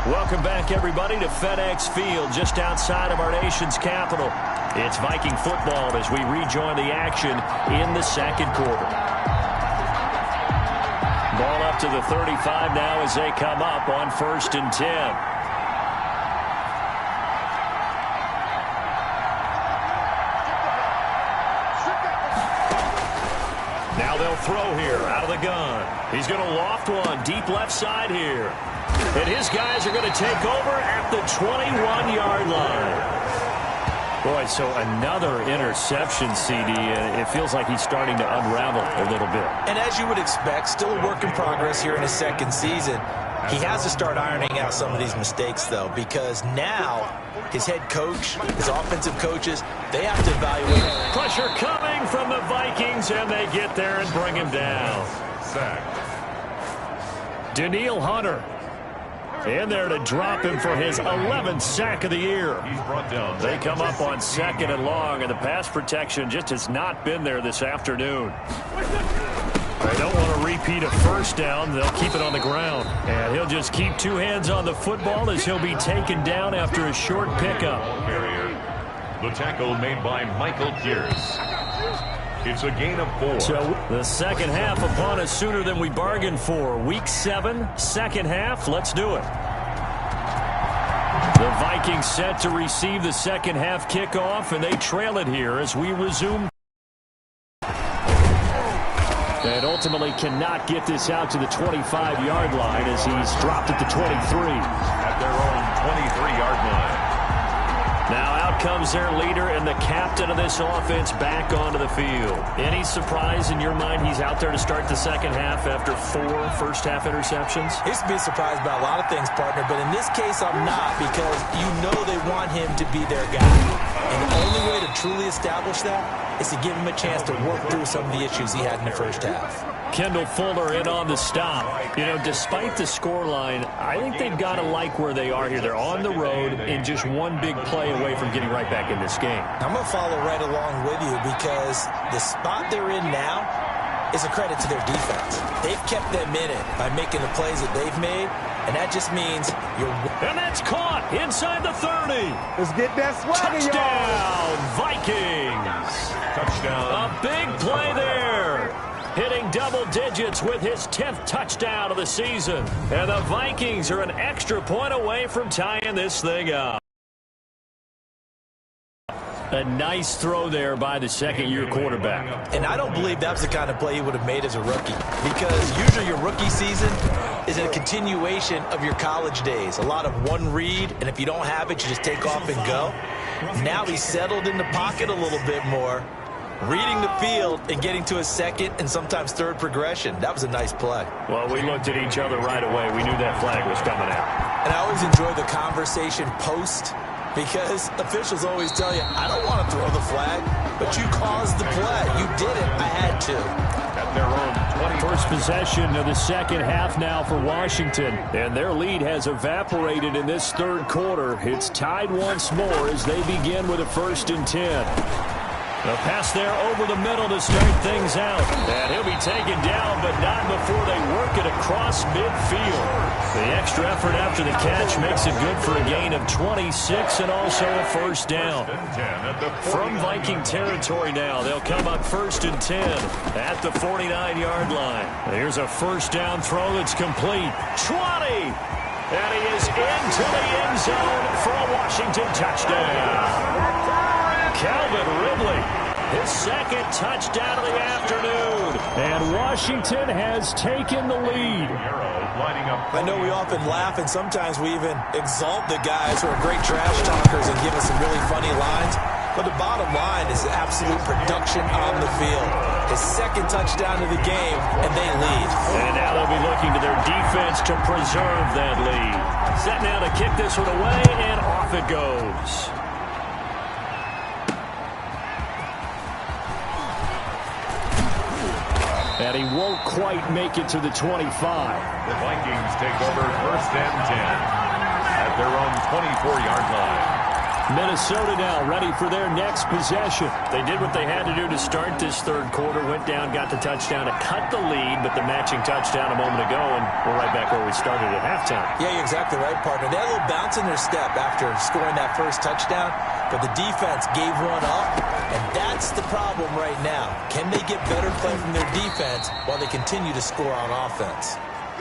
Welcome back, everybody, to FedEx Field, just outside of our nation's capital. It's Viking football as we rejoin the action in the second quarter. Ball up to the 35 now as they come up on 1st and 10. Now they'll throw here out of the gun. He's going to loft one deep left side here. And his guys are going to take over at the 21-yard line. Boy, so another interception, CD. It feels like he's starting to unravel a little bit. And as you would expect, still a work in progress here in his second season. He has to start ironing out some of these mistakes, though, because now his head coach, his offensive coaches, they have to evaluate. Pressure coming from the Vikings, and they get there and bring him down. Daniil Hunter in there to drop him for his 11th sack of the year. They come up on 2nd and long, and the pass protection just has not been there this afternoon. They don't want to repeat a first down. They'll keep it on the ground. And he'll just keep two hands on the football as he'll be taken down after a short pickup. The tackle made by Michael Pierce. It's a gain of 4. So the second half upon us sooner than we bargained for. Week 7, second half. Let's do it. The Vikings set to receive the second half kickoff, and they trail it here as we resume. And ultimately cannot get this out to the 25-yard line as he's dropped at the 23. At their own 23-yard line. Now out comes their leader and the captain of this offense back onto the field. Any surprise in your mind he's out there to start the second half after 4 first-half interceptions? He's to be surprised by a lot of things, partner, but in this case I'm not, because you know they want him to be their guy. And the only way to truly establish that is to give him a chance to work through some of the issues he had in the first half. Kendall Fuller in on the stop. You know, despite the scoreline, I think they've got to like where they are here. They're on the road and just one big play away from getting right back in this game. I'm going to follow right along with you because the spot they're in now is a credit to their defense. They've kept them in it by making the plays that they've made, and that just means you're... And that's caught inside the 30. Let's get that swagger, Touchdown, Vikings. Touchdown. A big play there. Hitting double digits with his 10th touchdown of the season. And the Vikings are an extra point away from tying this thing up. A nice throw there by the second-year quarterback. And I don't believe that was the kind of play he would have made as a rookie, because usually your rookie season is a continuation of your college days. A lot of one read, and if you don't have it, you just take off and go. Now he's settled in the pocket a little bit more, reading the field and getting to a second and sometimes third progression. That was a nice play. Well, we looked at each other right away. We knew that flag was coming out. And I always enjoy the conversation post, because officials always tell you, I don't want to throw the flag, but you caused the play. You did it. I had to. At their own 20. First possession of the second half now for Washington. And their lead has evaporated in this third quarter. It's tied once more as they begin with a 1st and 10. The pass there over the middle to start things out. And he'll be taken down, but not before they work it across midfield. The extra effort after the catch makes it good for a gain of 26 and also a first down. From Viking territory now, they'll come up 1st and 10 at the 49-yard line. Here's a first down throw that's complete. 20! And he is into the end zone for a Washington touchdown. Calvin Ridley, his second touchdown of the afternoon. And Washington has taken the lead. I know we often laugh, and sometimes we even exalt the guys who are great trash talkers and give us some really funny lines. But the bottom line is absolute production on the field. His second touchdown of the game, and they lead. And now they'll be looking to their defense to preserve that lead. Set now to kick this one away, and off it goes. And he won't quite make it to the 25. The Vikings take over 1st and 10 at their own 24-yard line. Minnesota now ready for their next possession. They did what they had to do to start this third quarter. Went down, got the touchdown to cut the lead, but the matching touchdown a moment ago, and we're right back where we started at halftime. Yeah, you're exactly right, partner. They had a little bounce in their step after scoring that first touchdown, but the defense gave one up, and that's the problem right now. Can they get better play from their defense while they continue to score on offense?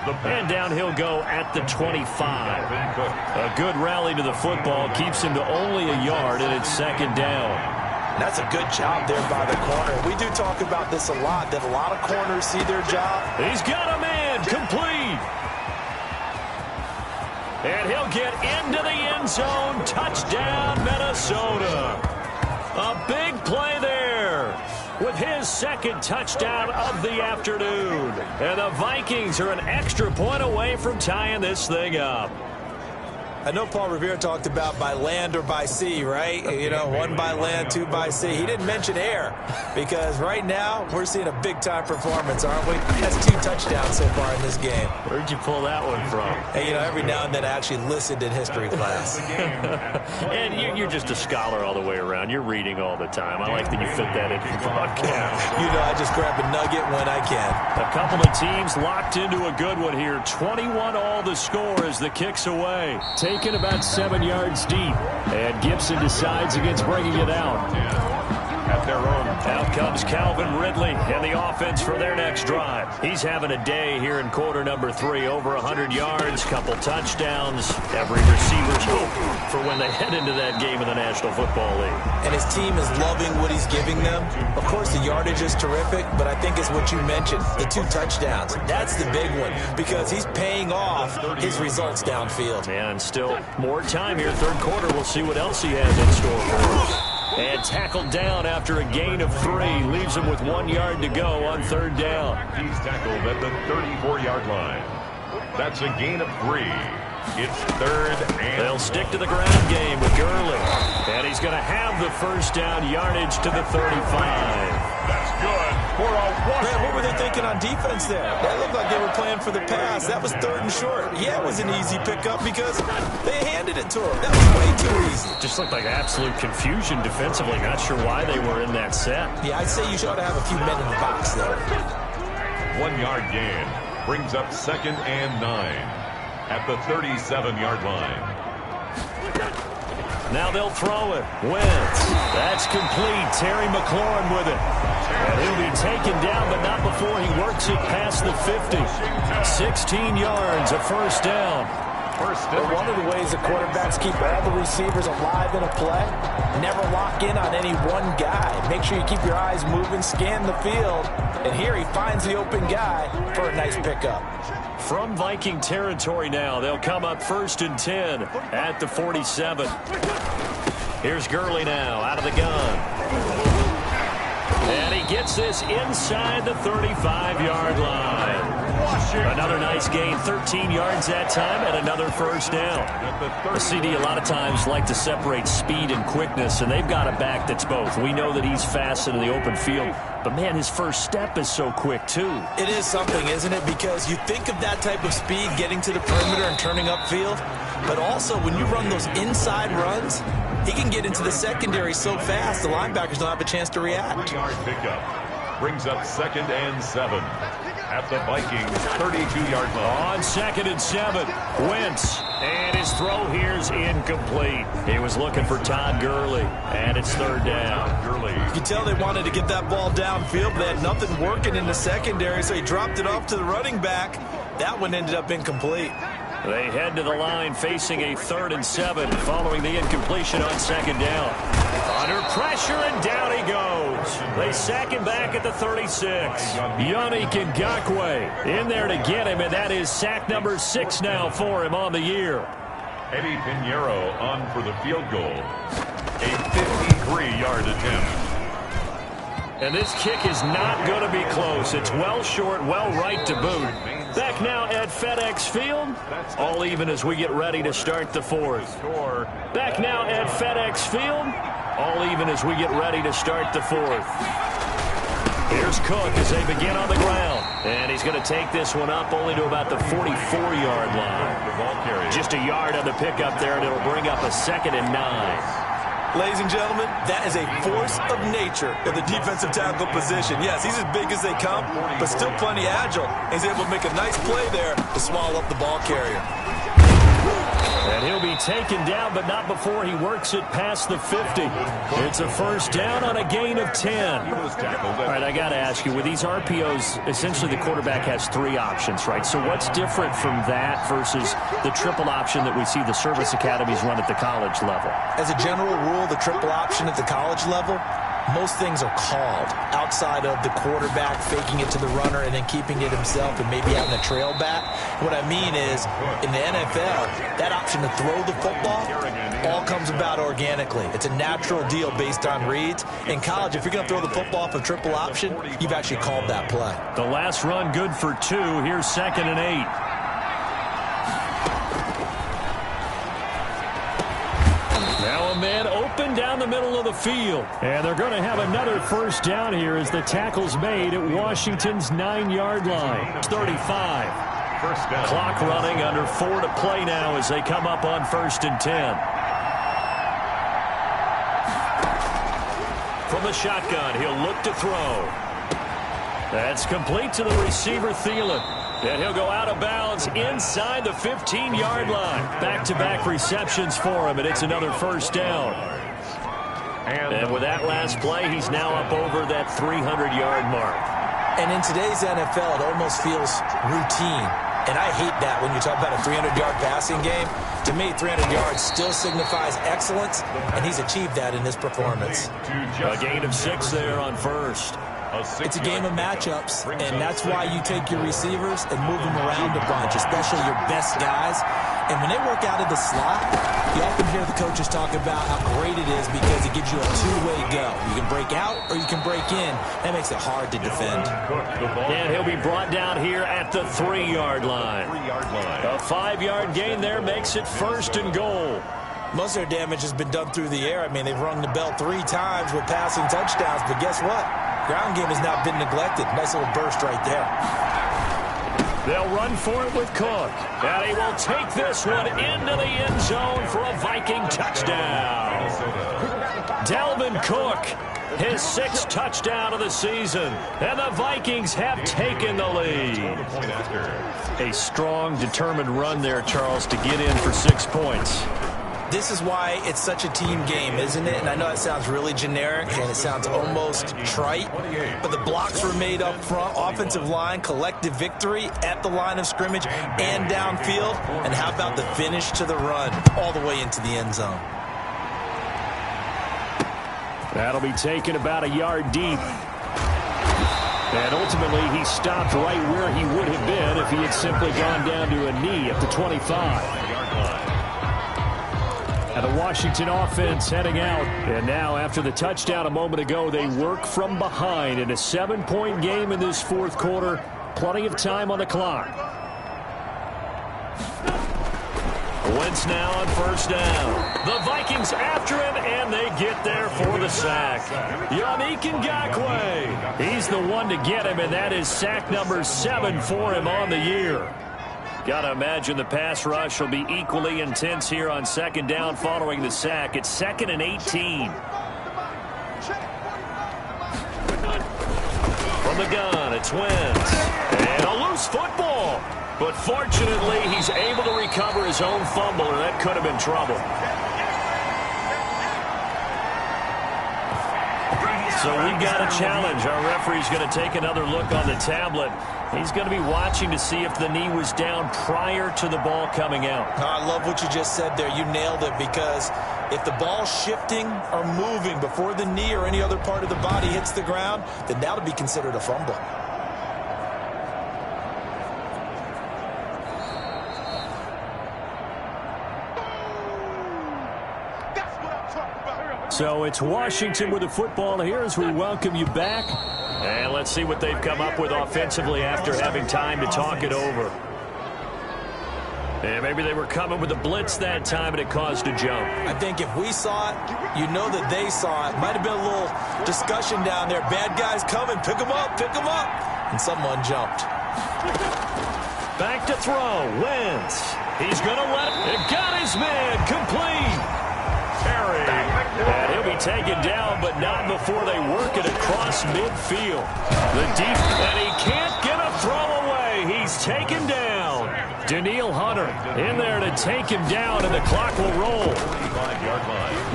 And down he'll go at the 25. A good rally to the football keeps him to only a yard, and it's second down. And that's a good job there by the corner. We do talk about this a lot, that a lot of corners see their job. He's got a man complete. And he'll get into the end zone. Touchdown, Minnesota. A big play there with his second touchdown of the afternoon. And the Vikings are an extra point away from tying this thing up. I know Paul Revere talked about by land or by sea, right? You know, one by land, two by sea. He didn't mention air because right now we're seeing a big-time performance, aren't we? That's 2 touchdowns so far in this game. Where'd you pull that one from? Hey, you know, every now and then I actually listened in history class. And you're just a scholar all the way around. You're reading all the time. I like that you fit that into the broadcast. You know, I just grab a nugget when I can. A couple of teams locked into a good one here. 21 all the score as the kick's away. Taken about 7 yards deep. And Gibson decides against bringing it out. At their own. Out comes Calvin Ridley and the offense for their next drive. He's having a day here in quarter number 3. Over 100 yards, couple touchdowns. Every receiver's hope for when they head into that game in the National Football League. And his team is loving what he's giving them. Of course, the yardage is terrific, but I think it's what you mentioned, the 2 touchdowns. That's the big one because he's paying off his results downfield. And still more time here. Third quarter, we'll see what else he has in store for us. And tackled down after a gain of 3. Leaves him with 1 yard to go on third down. He's tackled at the 34-yard line. That's a gain of 3. It's third and... They'll stick to the ground game with Gurley. And he's going to have the first down yardage to the 35. That's good for a one. Man, what were they thinking on defense there? That looked like they were playing for the pass. That was third and short. Yeah, it was an easy pickup because they handed it to him. That was way too easy. Just looked like absolute confusion defensively. Not sure why they were in that set. Yeah, I'd say you should have a few men in the box there. 1 yard gain brings up second and 9 at the 37-yard line. Now they'll throw it. Wentz. That's complete. Terry McLaurin with it. And he'll be taken down, but not before he works it past the 50. 16 yards, a first down. But one of the ways the quarterbacks keep all the receivers alive in a play, never lock in on any one guy. Make sure you keep your eyes moving, scan the field, and here he finds the open guy for a nice pickup. From Viking territory now, they'll come up first and 10 at the 47. Here's Gurley now out of the gun. And he gets this inside the 35-yard line. Another nice gain, 13 yards that time, and another first down. The CD a lot of times like to separate speed and quickness, and they've got a back that's both. We know that he's fast in the open field, but, man, his first step is so quick, too. It is something, isn't it? Because you think of that type of speed getting to the perimeter and turning upfield, but also when you run those inside runs, he can get into the secondary so fast the linebackers don't have a chance to react. 3-yard pickup brings up second and 7 at the Vikings 32-yard line. On second and 7, Wentz, and his throw here's incomplete. He was looking for Todd Gurley, and it's third down. Gurley. You can tell they wanted to get that ball downfield, but they had nothing working in the secondary, so he dropped it off to the running back. That one ended up incomplete. They head to the line facing a 3rd and 7 following the incompletion on second down. Under pressure, and down he goes. They sack him back at the 36. Yannick Ngakoue in there to get him, and that is sack number 6 now for him on the year. Eddie Pinheiro on for the field goal. A 53-yard attempt. And this kick is not going to be close. It's well short, well right to boot. Back now at FedEx Field. All even as we get ready to start the 4th. Back now at FedEx Field. All even as we get ready to start the 4th. Here's Cook as they begin on the ground. And he's going to take this one up only to about the 44-yard line. Just a yard on the pickup there, and it'll bring up a 2nd and 9. Ladies and gentlemen, that is a force of nature in the defensive tackle position. Yes, he's as big as they come, but still plenty agile. He's able to make a nice play there to swallow up the ball carrier. And he'll be taken down, but not before he works it past the 50. It's a first down on a gain of 10. All right, I got to ask you, with these RPOs, essentially the quarterback has 3 options, right? So what's different from that versus the triple option that we see the service academies run at the college level? As a general rule, the triple option at the college level, most things are called outside of the quarterback faking it to the runner and then keeping it himself and maybe having a trail back. What I mean is, in the NFL, that option to throw the football all comes about organically. It's a natural deal based on reads. In college, if you're going to throw the football off a triple option, you've actually called that play. The last run good for 2. Here's 2nd and 8. Man open down the middle of the field. And they're going to have another first down here as the tackle's made at Washington's 9-yard line. 35. First down. Clock running, under 4 to play now as they come up on 1st and 10. From the shotgun, he'll look to throw. That's complete to the receiver, Thielen. And he'll go out of bounds inside the 15-yard line. Back-to-back receptions for him, and it's another first down. And with that last play, he's now up over that 300-yard mark. And in today's NFL, it almost feels routine. And I hate that when you talk about a 300-yard passing game. To me, 300 yards still signifies excellence, and he's achieved that in this performance. A gain of 6 there on first. It's a game of matchups, and that's why you take your receivers and move them around a bunch, especially your best guys. And when they work out of the slot, you often hear the coaches talk about how great it is because it gives you a two-way go. You can break out or you can break in. That makes it hard to defend. And he'll be brought down here at the 3-yard line. A 5-yard gain there makes it 1st and goal. Most of their damage has been done through the air. I mean, they've rung the bell 3 times with passing touchdowns, but guess what? Ground game has now been neglected. Nice little burst right there. They'll run for it with Cook. And he will take this one into the end zone for a Viking touchdown. Dalvin Cook, his 6th touchdown of the season. And the Vikings have taken the lead. A strong, determined run there, Charles, to get in for 6 points. This is why it's such a team game, isn't it? And I know it sounds really generic and it sounds almost trite, but the blocks were made up front, offensive line, collective victory at the line of scrimmage and downfield. And how about the finish to the run all the way into the end zone? That'll be taken about a yard deep. And ultimately, he stopped right where he would have been if he had simply gone down to a knee at the 25. And the Washington offense heading out. And now, after the touchdown a moment ago, they work from behind in a 7-point game in this 4th quarter. Plenty of time on the clock. Wentz now on 1st down. The Vikings after him, and they get there for the sack. Yannick Ngakoue. He's the one to get him, and that is sack number 7 for him on the year. Got to imagine the pass rush will be equally intense here on 2nd down following the sack. It's 2nd and 18. From the gun, it's Wentz. And a loose football. But fortunately, he's able to recover his own fumble, and that could have been trouble. So we've got a challenge. Our referee's going to take another look on the tablet. He's going to be watching to see if the knee was down prior to the ball coming out. I love what you just said there. You nailed it, because if the ball's shifting or moving before the knee or any other part of the body hits the ground, then that'll be considered a fumble. So it's Washington with the football here as we welcome you back. And let's see what they've come up with offensively after having time to talk it over. And maybe they were coming with a blitz that time and it caused a jump. I think if we saw it, you know that they saw it. Might have been a little discussion down there. Bad guys coming, pick them up, pick them up. And someone jumped. Back to throw, Wentz. He's going to let it. It got his man complete. Perry. And he'll be taken down, but not before they work it across midfield. And he can't get a throw away. He's taken down. Daniil Hunter in there to take him down, and the clock will roll.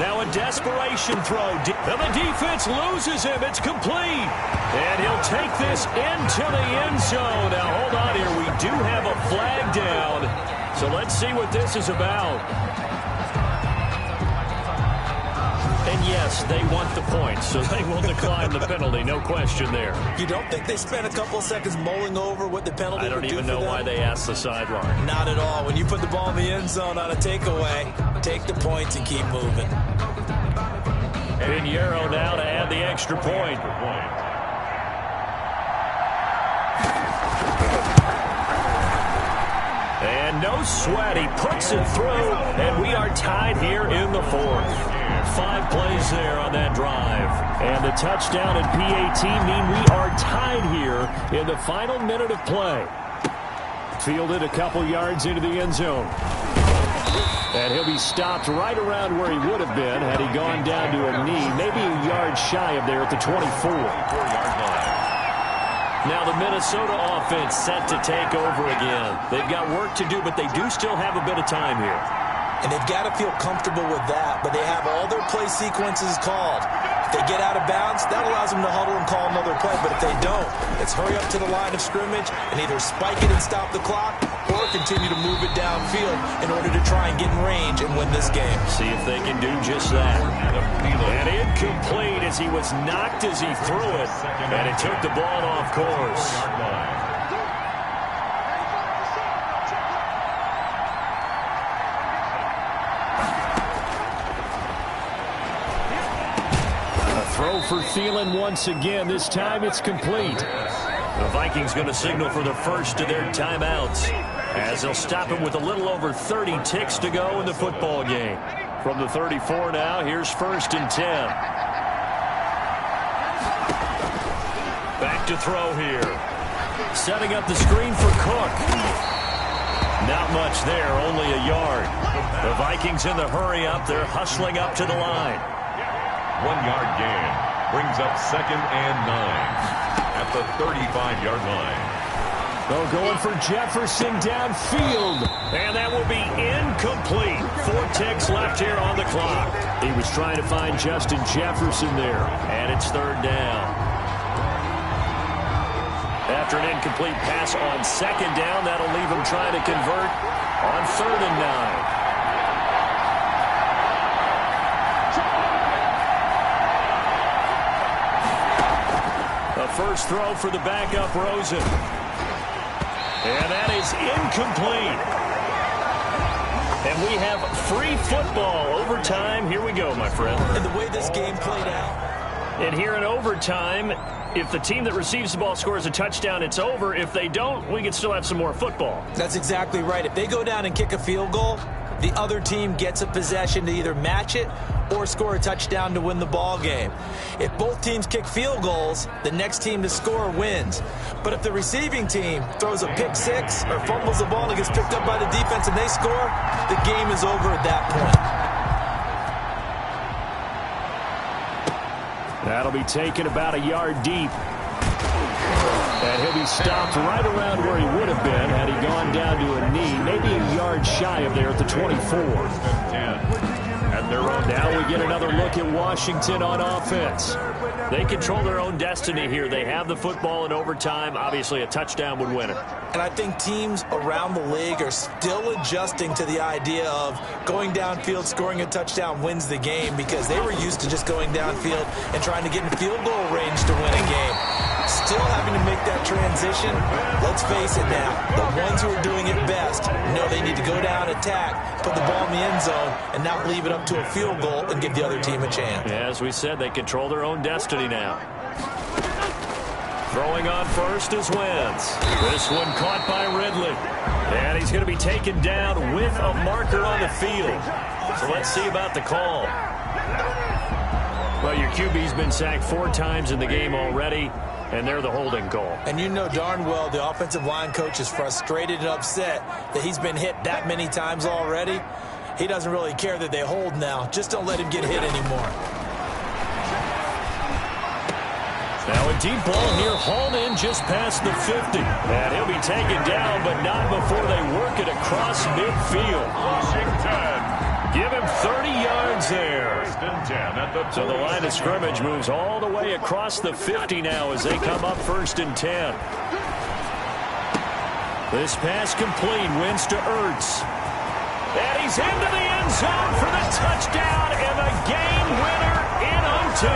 Now a desperation throw. And the defense loses him. It's complete. And he'll take this into the end zone. Now, hold on here. We do have a flag down. So let's see what this is about. And yes, they want the points, so they will decline the penalty. No question there. You don't think they spent a couple of seconds mulling over what the penalty would do for them? I don't even know why they asked the sideline. Not at all. When you put the ball in the end zone on a takeaway, take the points and keep moving. Pinheiro now to add the extra point. And no sweat. He puts it through, and we are tied here in the fourth. 5 plays there on that drive. And the touchdown and PAT mean we are tied here in the final minute of play. Fielded a couple yards into the end zone. And he'll be stopped right around where he would have been had he gone down to a knee, maybe a yard shy of there at the 24. Now the Minnesota offense set to take over again. They've got work to do, but they do still have a bit of time here. And they've got to feel comfortable with that, but they have all their play sequences called. If they get out of bounds, that allows them to huddle and call another play, but if they don't, it's hurry up to the line of scrimmage and either spike it and stop the clock or continue to move it downfield in order to try and get in range and win this game. See if they can do just that. And incomplete as he was knocked as he threw it, and it took the ball off course. Throw for Thielen once again. This time it's complete. The Vikings going to signal for the first of their timeouts as they'll stop him with a little over 30 ticks to go in the football game. From the 34 now, here's 1st and 10. Back to throw here. Setting up the screen for Cook. Not much there, only a yard. The Vikings in the hurry up. They're hustling up to the line. 1-yard gain brings up 2nd and 9 at the 35-yard line. They're going for Jefferson downfield, and that will be incomplete. 4 ticks left here on the clock. He was trying to find Justin Jefferson there, and it's 3rd down. After an incomplete pass on 2nd down, that'll leave him trying to convert on 3rd and 9. First throw for the backup, Rosen. And that is incomplete. And we have free football. Overtime. Here we go, my friend. And the way this game played out. And here in overtime, if the team that receives the ball scores a touchdown, it's over. If they don't, we can still have some more football. That's exactly right. If they go down and kick a field goal, the other team gets a possession to either match it or score a touchdown to win the ball game. If both teams kick field goals, the next team to score wins. But if the receiving team throws a pick six or fumbles the ball and gets picked up by the defense and they score, the game is over at that point. That'll be taken about a yard deep. And he'll be stopped right around where he would have been had he gone down to a knee, maybe a yard shy of there at the 24. At their own. Now we get another look at Washington on offense. They control their own destiny here. They have the football in overtime. Obviously, a touchdown would win it. And I think teams around the league are still adjusting to the idea of going downfield, scoring a touchdown wins the game, because they were used to just going downfield and trying to get in field goal range to win a game. Still having to make that transition. Let's face it now, the ones who are doing it best know they need to go down, attack, put the ball in the end zone, and not leave it up to a field goal and give the other team a chance. Yeah, as we said, they control their own destiny now. Throwing on first is Wentz. This one caught by Ridley. And he's going to be taken down with a marker on the field. So let's see about the call. Well, your QB's been sacked 4 times in the game already, and they're the holding call. And you know darn well the offensive line coach is frustrated and upset that he's been hit that many times already. He doesn't really care that they hold now. Just don't let him get hit anymore. Now a deep ball near home in just past the 50. And he'll be taken down, but not before they work it across midfield. Washington. Give him 30 yards there. First and 10 at the So the line of scrimmage moves all the way across the 50 now as they come up first and 10. This pass complete, wins to Ertz. And he's into the end zone for the touchdown and the game winner in OT.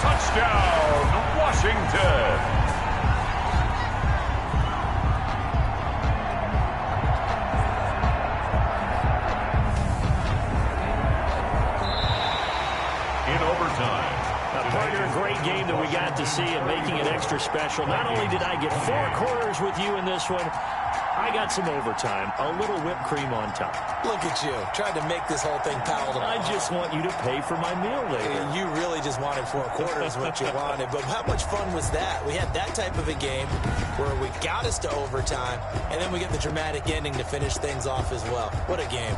Touchdown, Washington. A great game that we got to see and making it extra special. Not only did I get 4 quarters with you in this one, I got some overtime, a little whipped cream on top. Look at you, trying to make this whole thing palatable. I just want you to pay for my meal later. You really just wanted 4 quarters what you wanted, but how much fun was that? We had that type of a game where we got us to overtime, and then we get the dramatic ending to finish things off as well. What a game.